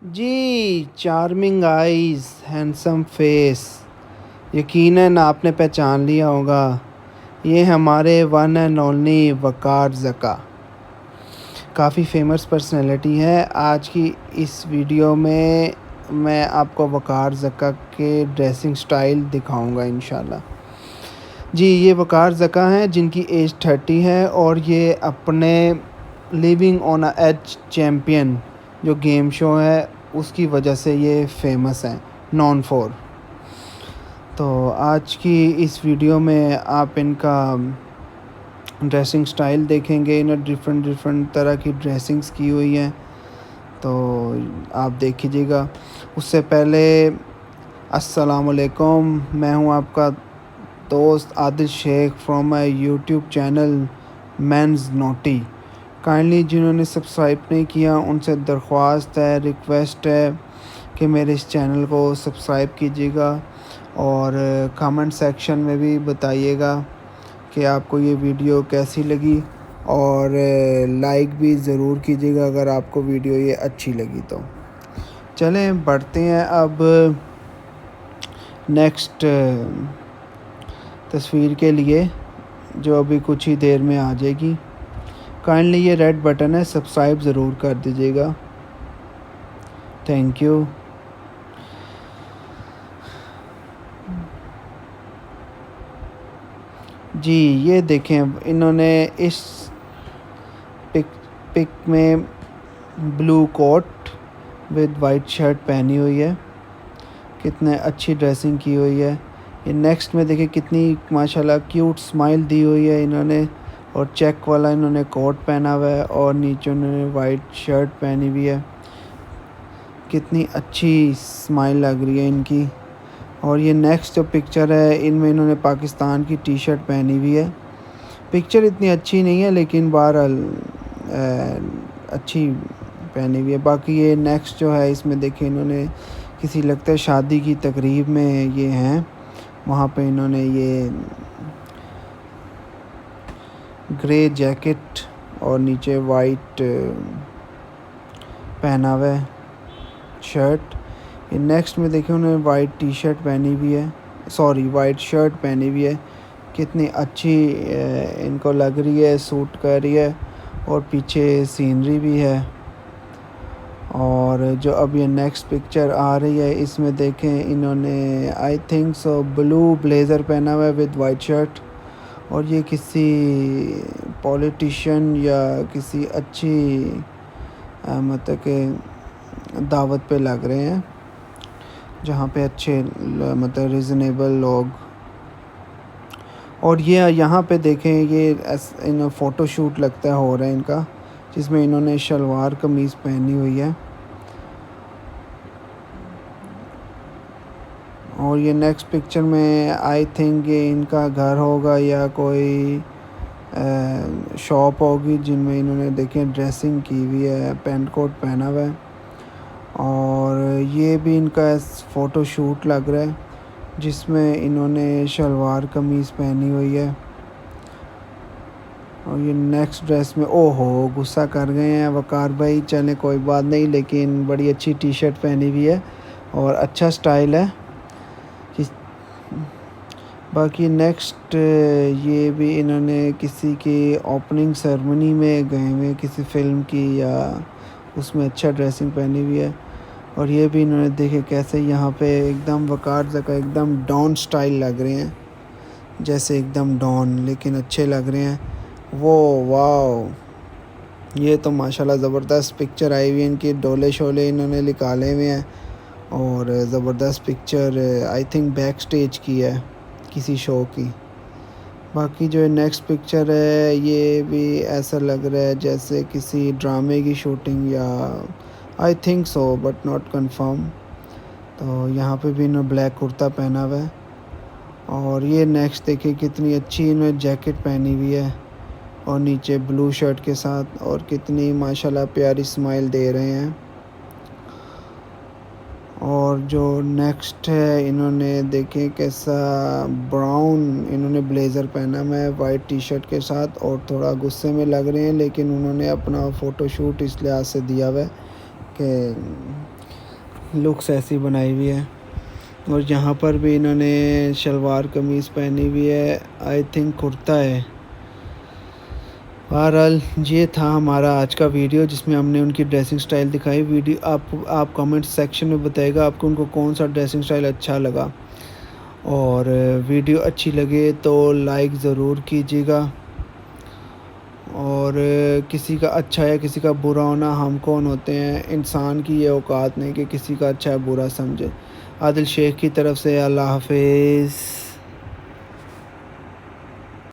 जी, charming eyes, handsome face, यकीनन आपने पहचान लिया होगा। ये हमारे वन एंड ओनली वक़ार ज़का। काफ़ी फ़ेमस पर्सनैलिटी है। आज की इस वीडियो में मैं आपको वक़ार ज़का के ड्रेसिंग स्टाइल दिखाऊँगा इंशाल्लाह। जी, ये वक़ार ज़का हैं जिनकी एज 30 है और ये अपने living on a edge champion जो गेम शो है उसकी वजह से ये फ़ेमस हैं, नोन फॉर। तो आज की इस वीडियो में आप इनका ड्रेसिंग स्टाइल देखेंगे। इन्हें डिफ़रेंट डिफ़रेंट तरह की ड्रेसिंग्स की हुई हैं, तो आप देख लीजिएगा। उससे पहले अस्सलाम वालेकुम, मैं हूँ आपका दोस्त Adil Shaikh from my YouTube channel मेंस नोटी। काइंडली जिन्होंने सब्सक्राइब नहीं किया उनसे दरख्वास्त है, रिक्वेस्ट है कि मेरे इस चैनल को सब्सक्राइब कीजिएगा और कमेंट सेक्शन में भी बताइएगा कि आपको ये वीडियो कैसी लगी और लाइक भी ज़रूर कीजिएगा अगर आपको वीडियो ये अच्छी लगी तो। चलें बढ़ते हैं अब नेक्स्ट तस्वीर के लिए, जो अभी कुछ ही देर में आ जाएगी। काइंडली ये रेड बटन है, सब्सक्राइब ज़रूर कर दीजिएगा। Thank you. जी, ये देखें इन्होंने इस पिक पिक में blue coat with white shirt पहनी हुई है। कितने अच्छी ड्रेसिंग की हुई है। ये नेक्स्ट में देखिए कितनी माशाल्लाह क्यूट स्माइल दी हुई है इन्होंने, और चेक वाला इन्होंने कोट पहना हुआ है और नीचे उन्होंने वाइट शर्ट पहनी हुई है। कितनी अच्छी स्माइल लग रही है इनकी। और ये नेक्स्ट जो पिक्चर है इनमें इन्होंने पाकिस्तान की टी शर्ट पहनी हुई है। पिक्चर इतनी अच्छी नहीं है लेकिन बहरहाल अच्छी पहनी हुई है। बाकी ये नेक्स्ट जो है इसमें देखिए इन्होंने किसी लगता है शादी की तकरीब में ये हैं, वहाँ पे इन्होंने ये ग्रे जैकेट और नीचे वाइट पहना हुआ है शर्ट। ये नेक्स्ट में देखिए उन्होंने वाइट टी शर्ट पहनी हुई है, सॉरी वाइट शर्ट पहनी हुई है। कितनी अच्छी इनको लग रही है, सूट कर रही है और पीछे सीनरी भी है। और जो अब ये नेक्स्ट पिक्चर आ रही है इसमें देखें इन्होंने I think so blue blazer पहना हुआ है विद वाइट शर्ट, और ये किसी पॉलिटिशियन या किसी अच्छी मतलब के दावत पे लग रहे हैं जहाँ पे अच्छे मतलब रिजनेबल लोग। और ये यहाँ पे देखें ये इन फ़ोटो शूट लगता है हो रहा है इनका, जिसमें इन्होंने शलवार कमीज़ पहनी हुई है। और ये नेक्स्ट पिक्चर में आई थिंक ये इनका घर होगा या कोई शॉप होगी जिनमें इन्होंने देखें ड्रेसिंग की हुई है, पेंट कोट पहना हुआ है। और ये भी इनका फ़ोटो शूट लग रहा है जिसमें इन्होंने शलवार कमीज़ पहनी हुई है। और ये नेक्स्ट ड्रेस में ओहो गुस्सा कर गए हैं वकार भाई, चलें कोई बात नहीं, लेकिन बड़ी अच्छी टी शर्ट पहनी हुई है और अच्छा स्टाइल है। बाकी नेक्स्ट ये भी इन्होंने किसी की ओपनिंग सेरेमनी में गए हुए किसी फ़िल्म की या उसमें अच्छा ड्रेसिंग पहनी हुई है। और ये भी इन्होंने देखे कैसे यहाँ पे एकदम वकार ज़का एकदम डॉन स्टाइल लग रहे हैं, जैसे एकदम डॉन लेकिन अच्छे लग रहे हैं वो। वाह, ये तो माशाल्लाह ज़बरदस्त पिक्चर आई हुई है इनकी, डोले शोले इन्होंने निकाले हुए हैं और ज़बरदस्त picture I think back stage की है किसी शो की। बाकी जो नेक्स्ट पिक्चर है ये भी ऐसा लग रहा है जैसे किसी ड्रामे की शूटिंग या I think so but not confirm. तो यहाँ पे भी इन्होंने ब्लैक कुर्ता पहना हुआ है। और ये नेक्स्ट देखिए कितनी अच्छी इन्होंने जैकेट पहनी हुई है और नीचे ब्लू शर्ट के साथ, और कितनी माशाल्लाह प्यारी स्माइल दे रहे हैं। और जो नेक्स्ट है इन्होंने देखें कैसा ब्राउन इन्होंने ब्लेज़र पहना हुआ है वाइट टी शर्ट के साथ, और थोड़ा गुस्से में लग रहे हैं लेकिन उन्होंने अपना फ़ोटो शूट इस लिहाज से दिया हुआ है कि लुक्स ऐसी बनाई हुई है। और यहाँ पर भी इन्होंने शलवार कमीज़ पहनी हुई है, आई थिंक कुर्ता है। बहरहाल ये था हमारा आज का वीडियो जिसमें हमने उनकी ड्रेसिंग स्टाइल दिखाई। वीडियो आप कमेंट सेक्शन में बताइएगा आपको उनको कौन सा ड्रेसिंग स्टाइल अच्छा लगा। और वीडियो अच्छी लगे तो लाइक ज़रूर कीजिएगा। और किसी का अच्छा या किसी का बुरा होना हम कौन होते हैं, इंसान की ये औकात नहीं कि किसी का अच्छा या बुरा समझे। आदिल शेख की तरफ से अल्लाह हाफिज़।